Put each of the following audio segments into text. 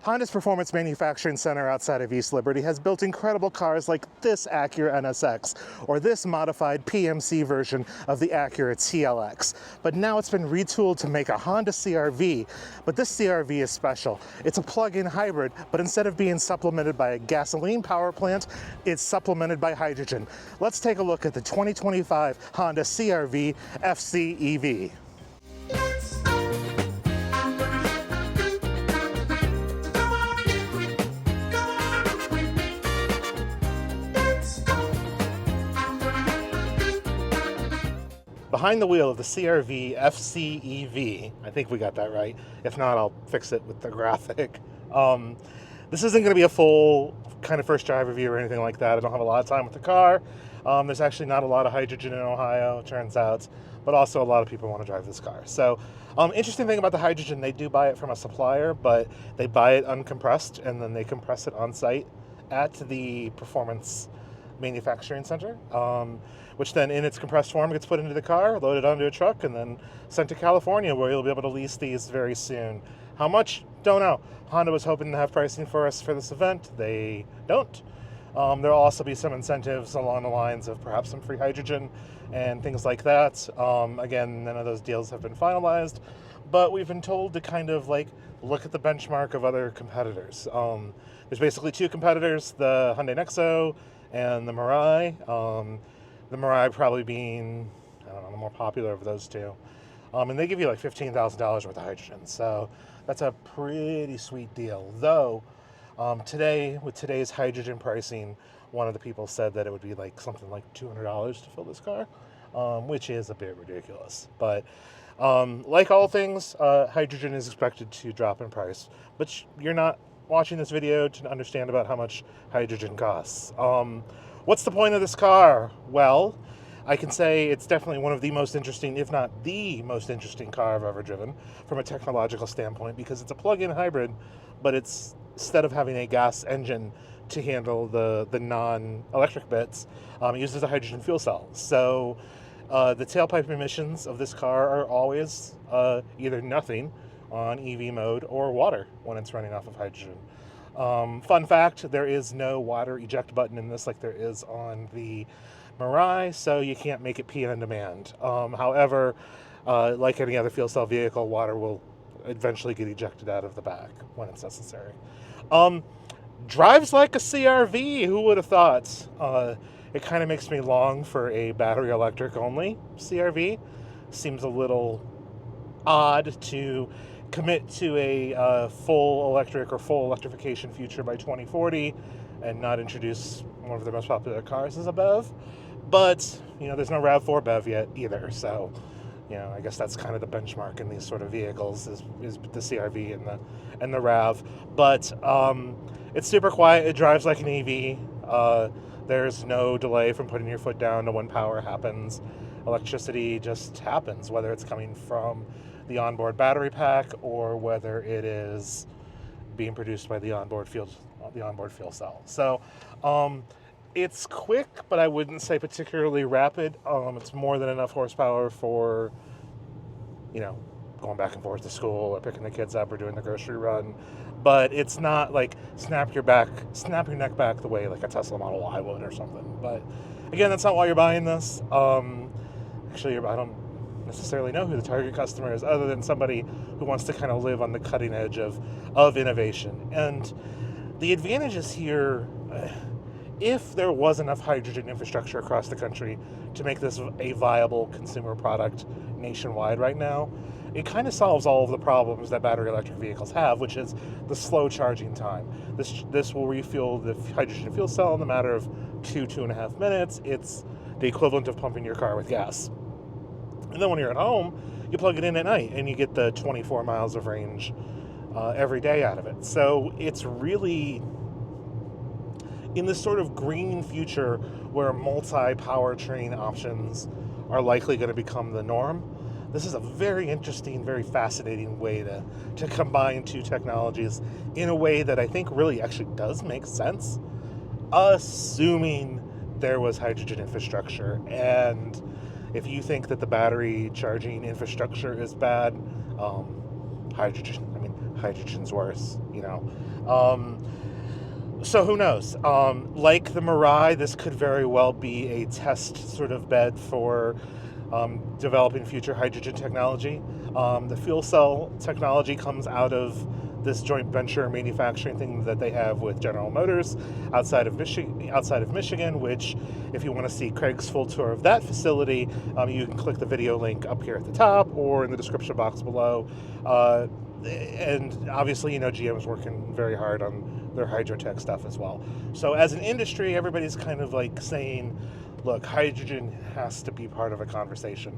Honda's Performance Manufacturing Center outside of East Liberty has built incredible cars like this Acura NSX or this modified PMC version of the Acura TLX. But now it's been retooled to make a Honda CR-V, but this CR-V is special. It's a plug-in hybrid, but instead of being supplemented by a gasoline power plant, it's supplemented by hydrogen. Let's take a look at the 2025 Honda CR-V FCEV. Behind the wheel of the CR-V FCEV, I think we got that right. If not, I'll fix it with the graphic. This isn't going to be a full kind of first drive review or anything like that. I don't have a lot of time with the car. There's actually not a lot of hydrogen in Ohio, it turns out, but also a lot of people want to drive this car. So, interesting thing about the hydrogen, they do buy it from a supplier, but they buy it uncompressed and then they compress it on site at the Performance Manufacturing Center, which then in its compressed form gets put into the car, loaded onto a truck, and then sent to California, where you'll be able to lease these very soon. How much? Don't know. Honda was hoping to have pricing for us for this event. They don't. There'll also be some incentives along the lines of perhaps some free hydrogen and things like that. Again, none of those deals have been finalized, but we've been told to kind of like look at the benchmark of other competitors. There's basically two competitors, the Hyundai Nexo and the Mirai. The Mirai probably being, I don't know, the more popular of those two. And they give you like $15,000 worth of hydrogen. So that's a pretty sweet deal. Though, today, with today's hydrogen pricing, one of the people said that it would be like something like $200 to fill this car, which is a bit ridiculous. But like all things, hydrogen is expected to drop in price. But you're not watching this video to understand about how much hydrogen costs. What's the point of this car? Well, I can say it's definitely one of the most interesting, if not the most interesting car I've ever driven from a technological standpoint, because it's a plug-in hybrid, but it's, instead of having a gas engine to handle the non-electric bits, it uses a hydrogen fuel cell. So the tailpipe emissions of this car are always either nothing on EV mode or water when it's running off of hydrogen. Fun fact, there is no water eject button in this like there is on the Mirai, so you can't make it pee on demand. However, like any other fuel cell vehicle, water will eventually get ejected out of the back when it's necessary. Drives like a CR-V, who would have thought? It kind of makes me long for a battery electric only CR-V. Seems a little odd to commit to a full electric or full electrification future by 2040 and not introduce one of their most popular cars as a BEV. But, you know, there's no RAV4 BEV yet either. So, you know, I guess that's kind of the benchmark in these sort of vehicles is the CR-V and the RAV. But it's super quiet. It drives like an EV. There's no delay from putting your foot down to when power happens. Electricity just happens, whether it's coming from the onboard battery pack or whether it is being produced by the onboard fuel cell. So it's quick, but I wouldn't say particularly rapid. It's more than enough horsepower for, you know, going back and forth to school or picking the kids up or doing the grocery run. But it's not like snap your neck back the way like a Tesla Model Y would or something. But again, that's not why you're buying this. Actually, I don't necessarily know who the target customer is, other than somebody who wants to kind of live on the cutting edge of innovation. And the advantages here, if there was enough hydrogen infrastructure across the country to make this a viable consumer product nationwide right now, it kind of solves all of the problems that battery electric vehicles have, which is the slow charging time. This will refuel the hydrogen fuel cell in a matter of 2.5 minutes. It's the equivalent of pumping your car with gas. And then when you're at home, you plug it in at night and you get the 24 miles of range every day out of it. So it's really, in this sort of green future where multi-powertrain options are likely going to become the norm, this is a very interesting, very fascinating way to combine two technologies in a way that I think really actually does make sense, assuming there was hydrogen infrastructure. And if you think that the battery charging infrastructure is bad, hydrogen's worse, you know. So who knows? Like the Mirai, this could very well be a test sort of bed for developing future hydrogen technology. The fuel cell technology comes out of this joint venture manufacturing thing that they have with General Motors outside of Michigan, which, if you want to see Craig's full tour of that facility, you can click the video link up here at the top or in the description box below. And obviously, you know, GM is working very hard on their hydrotech stuff as well. So as an industry, everybody's kind of like saying, look, hydrogen has to be part of a conversation.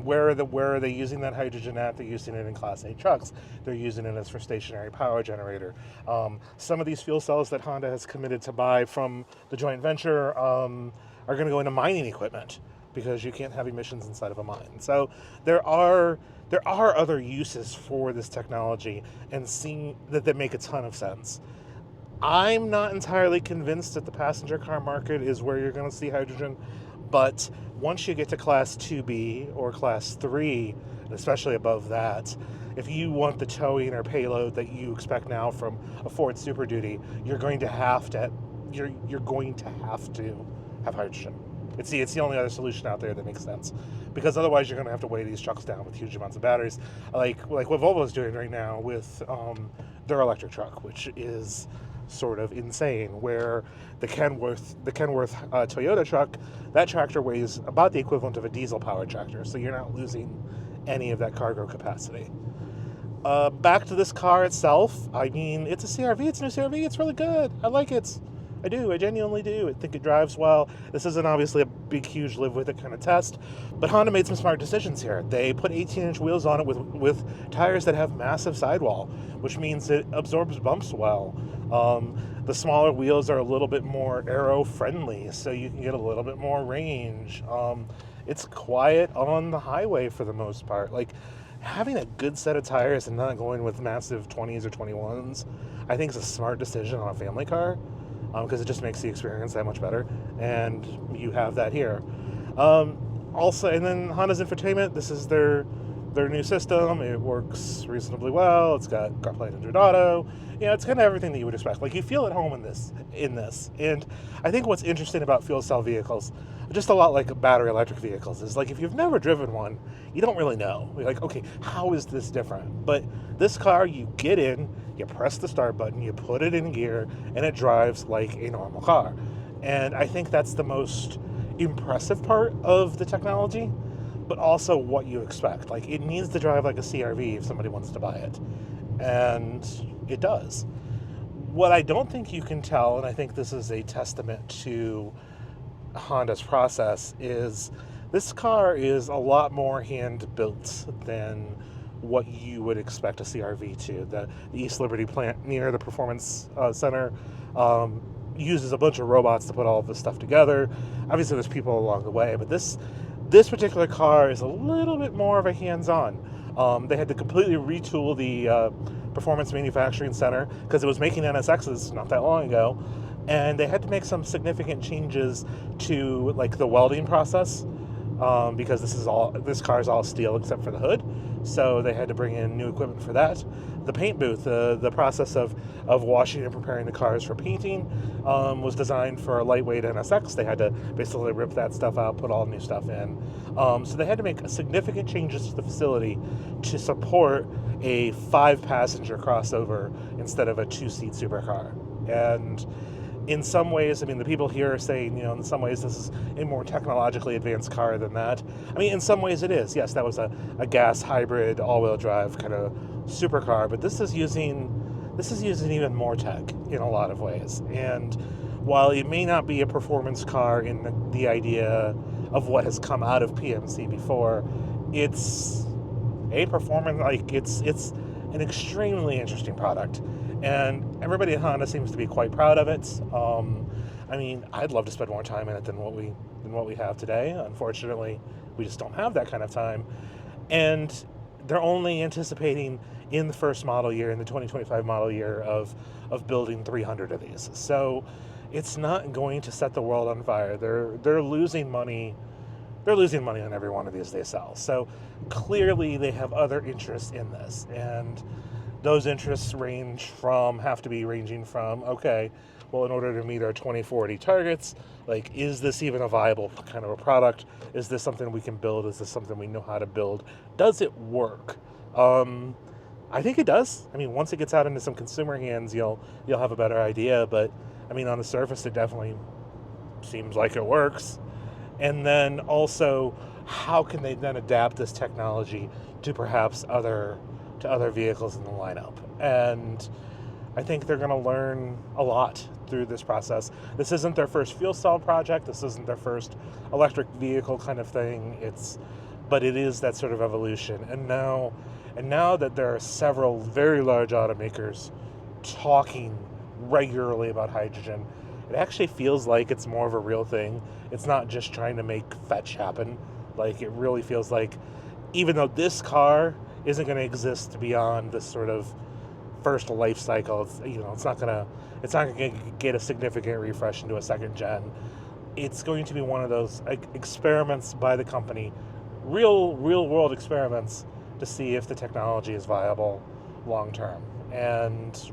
Where are they using that hydrogen at? They're using it in Class 8 trucks. They're using it as for stationary power generator. Some of these fuel cells that Honda has committed to buy from the joint venture are going to go into mining equipment, because you can't have emissions inside of a mine. So there are other uses for this technology, and seeing that make a ton of sense. I'm not entirely convinced that the passenger car market is where you're going to see hydrogen, but once you get to Class 2B or Class 3, and especially above that, if you want the towing or payload that you expect now from a Ford Super Duty, you're going to have to have hydrogen. It's the only other solution out there that makes sense, because otherwise you're going to have to weigh these trucks down with huge amounts of batteries, like what Volvo's doing right now with their electric truck, which is sort of insane. Where the Kenworth Toyota truck, that tractor weighs about the equivalent of a diesel-powered tractor, so you're not losing any of that cargo capacity. Back to this car itself. I mean, it's a CR-V. It's a new CR-V. It's really good. I like it. I do. I genuinely do. I think it drives well. This isn't obviously a big, huge live with it kind of test, but Honda made some smart decisions here. They put 18-inch wheels on it with tires that have massive sidewall, which means it absorbs bumps well. The smaller wheels are a little bit more aero-friendly, so you can get a little bit more range. It's quiet on the highway for the most part. Like, having a good set of tires and not going with massive 20s or 21s, I think is a smart decision on a family car. Because it just makes the experience that much better, and you have that here. Also, and then Honda's infotainment. This is their new system. It works reasonably well. It's got CarPlay and Android Auto. Yeah, it's kind of everything that you would expect. Like, you feel at home in this. And I think what's interesting about fuel cell vehicles, just a lot like battery electric vehicles, is like if you've never driven one, you don't really know. You're like, okay, how is this different? But this car, you get in, you press the start button, you put it in gear, and it drives like a normal car. And I think that's the most impressive part of the technology, but also what you expect. Like, it needs to drive like a CR-V if somebody wants to buy it. And it does. What I don't think you can tell, and I think this is a testament to Honda's process, is this car is a lot more hand-built than what you would expect a CR-V to. The East Liberty plant near the Performance Center uses a bunch of robots to put all of this stuff together. Obviously, there's people along the way, but this particular car is a little bit more of a hands-on. They had to completely retool the Performance Manufacturing Center because it was making NSXs not that long ago, and they had to make some significant changes to like the welding process because this car is all steel except for the hood. So they had to bring in new equipment for that. The paint booth, the process of washing and preparing the cars for painting was designed for a lightweight NSX. They had to basically rip that stuff out, put all new stuff in. So they had to make significant changes to the facility to support a 5-passenger crossover instead of a 2-seat supercar. And in some ways, I mean, the people here are saying, you know, in some ways this is a more technologically advanced car than that. I mean, in some ways it is. Yes, that was a gas hybrid, all-wheel drive kind of supercar, but this is using even more tech in a lot of ways. And while it may not be a performance car in the idea of what has come out of PMC before, it's a performance, like it's an extremely interesting product. And everybody at Honda seems to be quite proud of it. I mean, I'd love to spend more time in it than what we have today. Unfortunately, we just don't have that kind of time. And they're only anticipating in the first model year, in the 2025 model year, of building 300 of these. So it's not going to set the world on fire. They're losing money. They're losing money on every one of these they sell. So clearly they have other interests in this. And Those interests have to be ranging from, okay, well, in order to meet our 2040 targets, like, is this even a viable kind of a product? Is this something we can build? Is this something we know how to build? Does it work? I think it does. I mean, once it gets out into some consumer hands, you'll have a better idea. But I mean, on the surface, it definitely seems like it works. And then also, how can they then adapt this technology to perhaps other vehicles in the lineup? And I think they're going to learn a lot through this process. This isn't their first fuel cell project. This isn't their first electric vehicle kind of thing. But it is that sort of evolution. And now that there are several very large automakers talking regularly about hydrogen, it actually feels like it's more of a real thing. It's not just trying to make fetch happen. Like, it really feels like, even though this car isn't going to exist beyond this sort of first life cycle, it's not going to get a significant refresh into a second gen. It's going to be one of those experiments by the company, real world experiments, to see if the technology is viable long term. And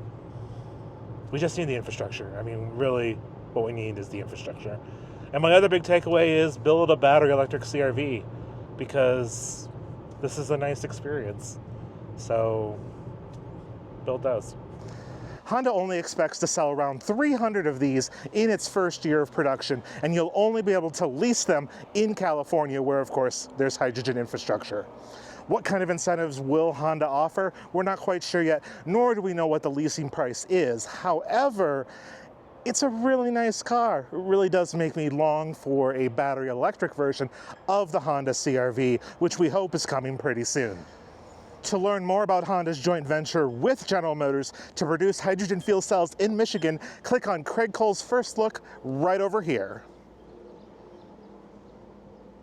we just need the infrastructure. I mean, really, what we need is the infrastructure. And my other big takeaway is build a battery electric CR-V, because this is a nice experience. So build those. Honda only expects to sell around 300 of these in its first year of production, and you'll only be able to lease them in California, where, of course, there's hydrogen infrastructure. What kind of incentives will Honda offer? We're not quite sure yet, nor do we know what the leasing price is. However, it's a really nice car. It really does make me long for a battery electric version of the Honda CR-V, which we hope is coming pretty soon. To learn more about Honda's joint venture with General Motors to produce hydrogen fuel cells in Michigan, click on Craig Cole's First Look right over here.